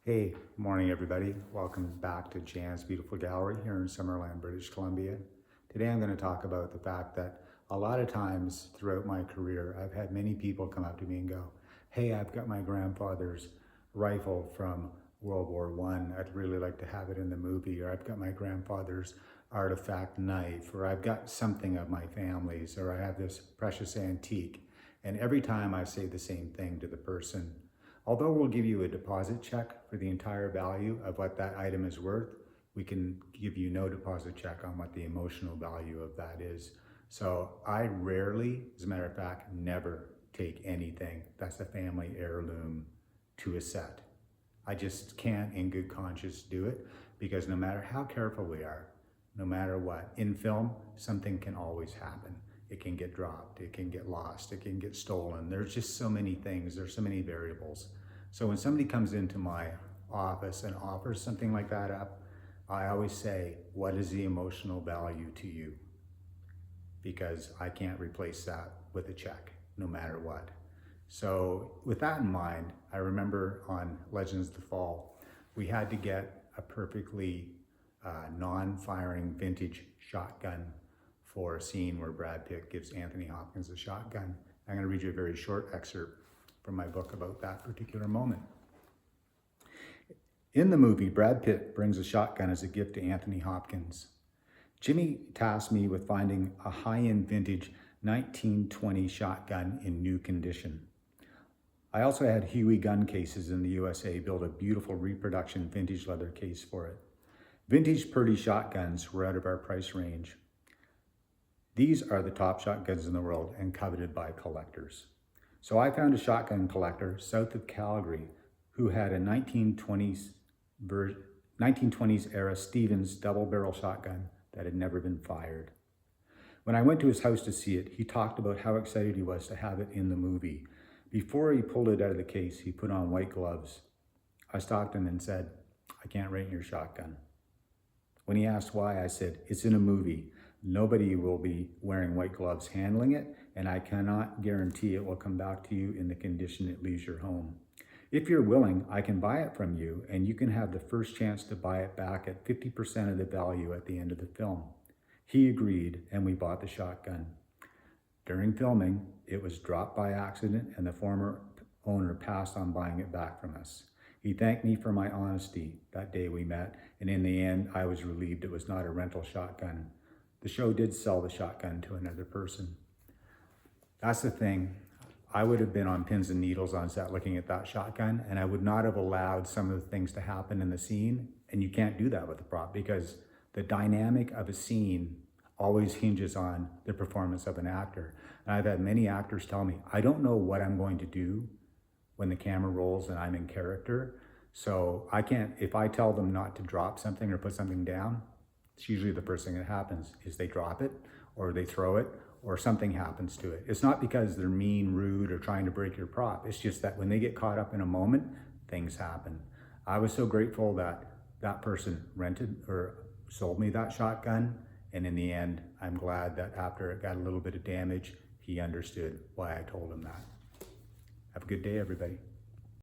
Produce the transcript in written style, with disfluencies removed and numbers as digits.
Hey, morning everybody. Welcome back to Jan's Beautiful Gallery here in Summerland, British Columbia. Today I'm going to talk about the fact that a lot of times throughout my career, I've had many people come up to me and go, hey, I've got my grandfather's rifle from World War I. I'd really like to have it in the movie. Or I've got my grandfather's artifact knife, or I've got something of my family's, or I have this precious antique. And every time I say the same thing to the person, although we'll give you a deposit check for the entire value of what that item is worth, we can give you no deposit check on what the emotional value of that is. So I rarely, as a matter of fact, never take anything that's a family heirloom to a set. I just can't in good conscience do it, because no matter how careful we are, no matter what, in film, something can always happen. It can get dropped, it can get lost, it can get stolen. There's just so many things, there's so many variables. So when somebody comes into my office and offers something like that up, I always say, what is the emotional value to you? Because I can't replace that with a check, no matter what. So with that in mind, I remember on Legends of the Fall, we had to get a perfectly non-firing vintage shotgun for a scene where Brad Pitt gives Anthony Hopkins a shotgun. I'm going to read you a very short excerpt from my book about that particular moment. In the movie, Brad Pitt brings a shotgun as a gift to Anthony Hopkins. Jimmy tasked me with finding a high-end vintage 1920 shotgun in new condition. I also had Huey gun cases in the USA build a beautiful reproduction vintage leather case for it. Vintage Purdy shotguns were out of our price range. These are the top shotguns in the world and coveted by collectors. So I found a shotgun collector south of Calgary who had a 1920s era Stevens double-barrel shotgun that had never been fired. When I went to his house to see it, he talked about how excited he was to have it in the movie. Before he pulled it out of the case, he put on white gloves. I stopped him and said, I can't rent your shotgun. When he asked why, I said, it's in a movie. Nobody will be wearing white gloves handling it, and I cannot guarantee it will come back to you in the condition it leaves your home. If you're willing, I can buy it from you, and you can have the first chance to buy it back at 50% of the value at the end of the film. He agreed, and we bought the shotgun. During filming, it was dropped by accident, and the former owner passed on buying it back from us. He thanked me for my honesty that day we met, and in the end, I was relieved it was not a rental shotgun. The show did sell the shotgun to another person. That's the thing. I would have been on pins and needles on set looking at that shotgun, and I would not have allowed some of the things to happen in the scene. And you can't do that with a prop, because the dynamic of a scene always hinges on the performance of an actor. And I've had many actors tell me, I don't know what I'm going to do when the camera rolls and I'm in character. So I can't, if I tell them not to drop something or put something down, it's usually the first thing that happens is they drop it, or they throw it, or something happens to it. It's not because they're mean, rude, or trying to break your prop. It's just that when they get caught up in a moment, things happen. I was so grateful that that person rented or sold me that shotgun. And in the end, I'm glad that after it got a little bit of damage, he understood why I told him that. Have a good day, everybody.